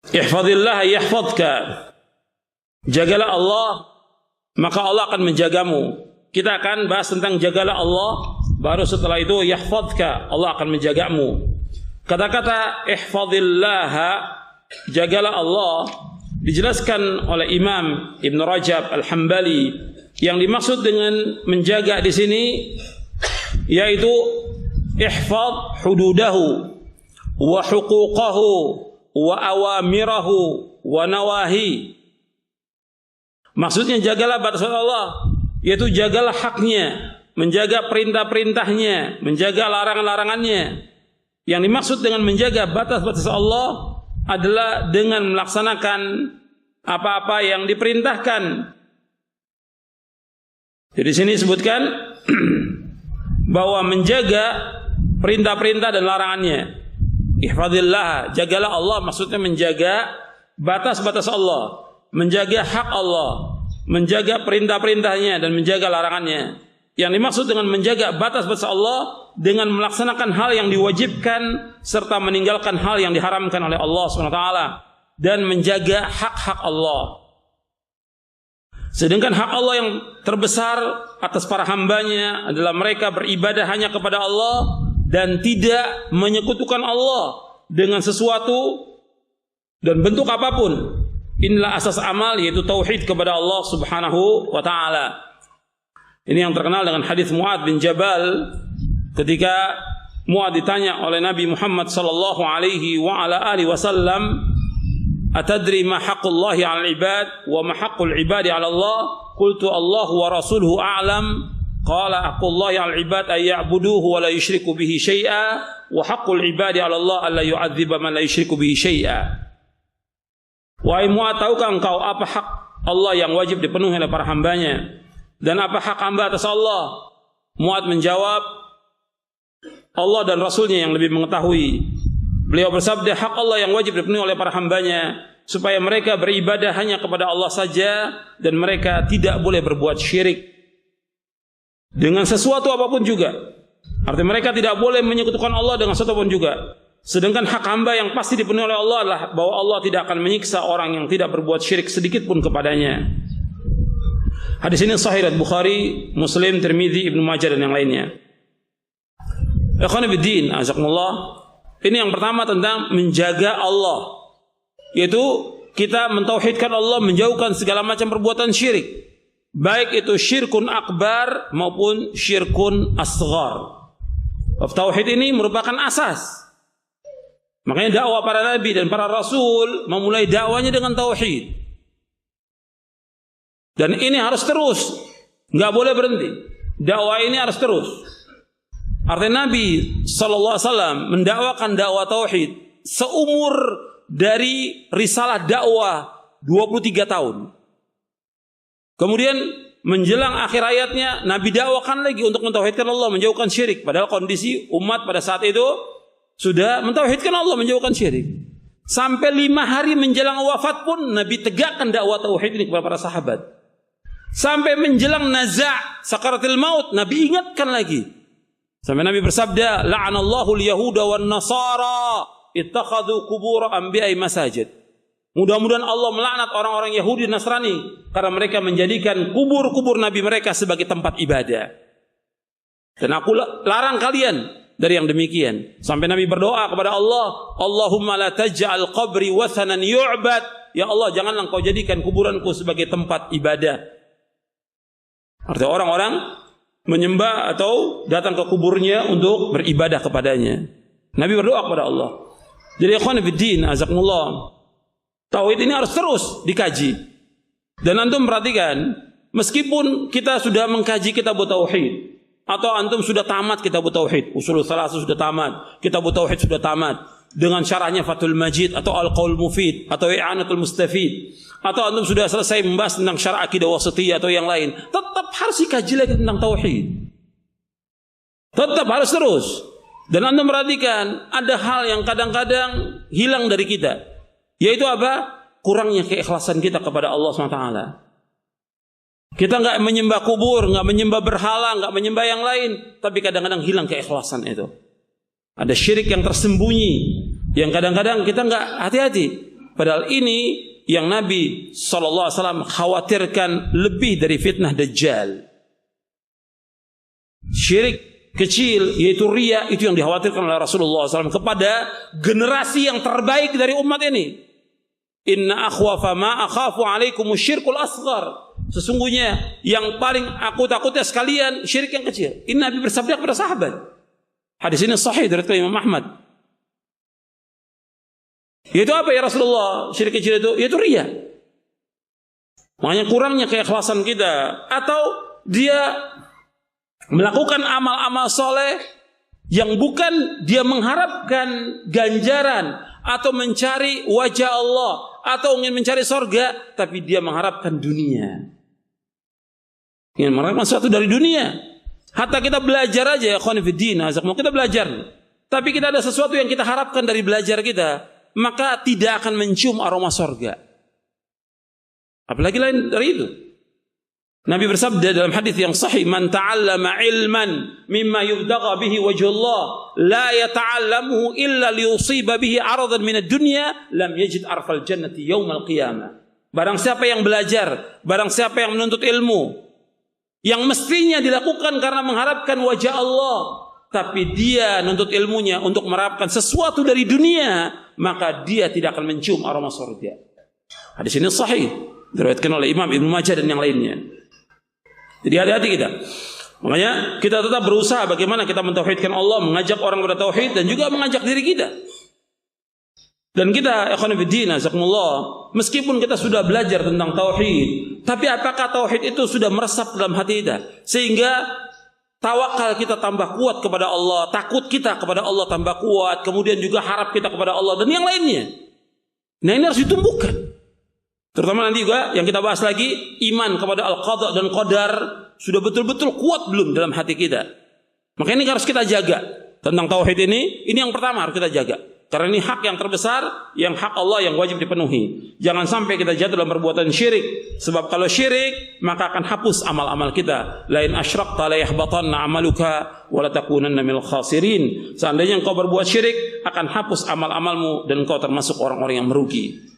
Ihfazillah yahfazka. Jagalah Allah, maka Allah akan menjagamu. Kita akan bahas tentang jagalah Allah, baru setelah itu yahfazka, Allah akan menjagamu. Kata-kata ihfazillah, jagalah Allah, dijelaskan oleh Imam Ibn Rajab Al-Hambali. Yang dimaksud dengan menjaga di sini yaitu ihfaz hududahu wa huquqahu wa awamirahu wa nawahi. Maksudnya jagalah batas Allah, yaitu jagalah haknya, menjaga perintah-perintahnya, menjaga larangan-larangannya. Yang dimaksud dengan menjaga batas-batas Allah adalah dengan melaksanakan apa-apa yang diperintahkan. Jadi di sini disebutkan bahwa menjaga perintah-perintah dan larangannya. Ihfazillah, jagalah Allah, maksudnya menjaga batas-batas Allah, menjaga hak Allah, menjaga perintah-perintahnya dan menjaga larangannya. Yang dimaksud dengan menjaga batas-batas Allah dengan melaksanakan hal yang diwajibkan serta meninggalkan hal yang diharamkan oleh Allah SWT dan menjaga hak-hak Allah. Sedangkan hak Allah yang terbesar atas para hambanya adalah mereka beribadah hanya kepada Allah dan tidak menyekutukan Allah dengan sesuatu dan bentuk apapun. Inilah asas amal, yaitu tauhid kepada Allah Subhanahu wa ta'ala. Ini yang terkenal dengan hadis Mu'adz bin Jabal ketika Mu'adz ditanya oleh Nabi Muhammad sallallahu alaihi wa ala alihi wasallam, "Atadri ma haqqullahi 'alal 'ibad wa ma haqqul 'ibadi 'ala Allah?" Qultu Allahu wa rasuluhu a'lam. Qala haqqullahi 'alal 'ibad ay ya'buduhu wa la yusyriku bihi syai'a wa haqqul 'ibadi 'ala Allah alla yu'adziba man la yusyriku bihi syai'a. Wahai Mu'adz, tahukah engkau apa hak Allah yang wajib dipenuhi oleh para hambanya dan apa hak hamba atas Allah? Mu'adz menjawab, Allah dan Rasulnya yang lebih mengetahui. Beliau bersabda, hak Allah yang wajib dipenuhi oleh para hambanya supaya mereka beribadah hanya kepada Allah saja dan mereka tidak boleh berbuat syirik dengan sesuatu apapun juga. Artinya mereka tidak boleh menyekutukan Allah dengan sesuatu apapun juga. Sedangkan hak hamba yang pasti dipenuhi oleh Allah adalah bahwa Allah tidak akan menyiksa orang yang tidak berbuat syirik sedikit pun kepadanya. Hadis ini sahih riwayat Bukhari, Muslim, Tirmidzi, Ibnu Majah dan yang lainnya. Ikhwan fillah, azakumullah. Ini yang pertama tentang menjaga Allah, yaitu kita mentauhidkan Allah, menjauhkan segala macam perbuatan syirik, baik itu syirkun akbar maupun syirkun asghar. Tauhid ini merupakan asas. Makanya dakwah para nabi dan para rasul memulai dakwanya dengan tauhid. Dan ini harus terus, nggak boleh berhenti. Dakwah ini harus terus. Artinya Nabi SAW mendakwakan dakwah tauhid seumur dari risalah dakwah 23 tahun. Kemudian menjelang akhir hayatnya Nabi dakwakan lagi untuk mentauhidkan Allah, menjauhkan syirik. Padahal kondisi umat pada saat itu sudah mentauhidkan Allah, menjauhkan syirik. Sampai 5 hari menjelang wafat pun Nabi tegakkan dakwah tauhid ini kepada para sahabat. Sampai menjelang naza' sakaratil maut, Nabi ingatkan lagi. Sampai Nabi bersabda, la'anallahu al-yahuda wan nasara ittakhadhu qubur anbiya'i masajid. Mudah-mudahan Allah melaknat orang-orang Yahudi dan Nasrani karena mereka menjadikan kubur-kubur nabi mereka sebagai tempat ibadah. Dan aku larang kalian dari yang demikian. Sampai Nabi berdoa kepada Allah, Allahumma la taj'al qabri wathanan yu'bad. Ya Allah, janganlah engkau jadikan kuburanku sebagai tempat ibadah. Artinya orang-orang menyembah atau datang ke kuburnya untuk beribadah kepadanya. Nabi berdoa kepada Allah. Jadi ikhwan fillah, azakumullah, tauhid ini harus terus dikaji. Dan antum perhatikan, meskipun kita sudah mengkaji kitab tauhid, atau antum sudah tamat kitab tauhid, ushul tsalatsah sudah tamat, kitab tauhid sudah tamat, dengan syarahnya Fathul Majid atau Al-Qaul Mufid atau I'anatul Mustafid, atau antum sudah selesai membahas tentang syarah akidah wasithiyah atau yang lain, tetap harus dikaji lagi tentang tauhid. Tetap harus terus. Dan antum perhatikan, ada hal yang kadang-kadang hilang dari kita, yaitu apa? Kurangnya keikhlasan kita kepada Allah SWT. Kita nggak menyembah kubur, nggak menyembah berhala, nggak menyembah yang lain, tapi kadang-kadang hilang keikhlasan itu. Ada syirik yang tersembunyi, yang kadang-kadang kita nggak hati-hati. Padahal ini yang Nabi SAW khawatirkan lebih dari fitnah Dajjal. Syirik kecil yaitu riya, itu yang dikhawatirkan oleh Rasulullah SAW kepada generasi yang terbaik dari umat ini. Inna akhwafa ma akhafu alaikum syirkul asghar. Sesungguhnya yang paling aku takutnya sekalian syirik yang kecil. Ini Nabi bersabda kepada sahabat. Hadis ini sahih dari Imam Ahmad. Yaitu apa ya Rasulullah? Syirik kecil itu riya. Makanya kurangnya keikhlasan kita, atau dia melakukan amal-amal soleh yang bukan dia mengharapkan ganjaran atau mencari wajah Allah atau ingin mencari surga, tapi dia mengharapkan dunia. Ingin mengharapkan sesuatu dari dunia. Hatta kita belajar aja ya khawani fiddin, kita belajar. Tapi kita ada sesuatu yang kita harapkan dari belajar kita, maka tidak akan mencium aroma surga. Apalagi lain dari itu. Nabi bersabda dalam hadis yang sahih, "Man ta'allama ilman mimma yubtagha bihi wajhullah, la yata'allamuhu illa liyusiba bihi 'aradan min ad-dunya, lam yajid arfal jannati yaumal qiyamah." Barang siapa yang belajar, barang siapa yang menuntut ilmu yang mestinya dilakukan karena mengharapkan wajah Allah, tapi dia menuntut ilmunya untuk mengharapkan sesuatu dari dunia, maka dia tidak akan mencium aroma surga. Hadis ini sahih, diriwayatkan oleh Imam Ibnu Majah dan yang lainnya. Jadi hati-hati kita. Makanya kita tetap berusaha bagaimana kita mentauhidkan Allah, mengajak orang kepada tauhid dan juga mengajak diri kita. Dan kita ikhwan fillah, jazakumullah, meskipun kita sudah belajar tentang tauhid, tapi apakah tauhid itu sudah meresap dalam hati kita sehingga tawakal kita tambah kuat kepada Allah, takut kita kepada Allah tambah kuat, kemudian juga harap kita kepada Allah dan yang lainnya. Nah, ini harus ditumbuhkan. Terutama nanti juga yang kita bahas lagi, iman kepada al-qadha dan qadar sudah betul-betul kuat belum dalam hati kita. Maka ini harus kita jaga. Tentang tauhid ini yang pertama harus kita jaga. Karena ini hak yang terbesar, yang hak Allah yang wajib dipenuhi. Jangan sampai kita jatuh dalam perbuatan syirik. Sebab kalau syirik, maka akan hapus amal-amal kita. Lain asyrakta la yahbatanna amaluka wa la takunanna minal khasirin. Seandainya engkau berbuat syirik, akan hapus amal-amalmu dan engkau termasuk orang-orang yang merugi.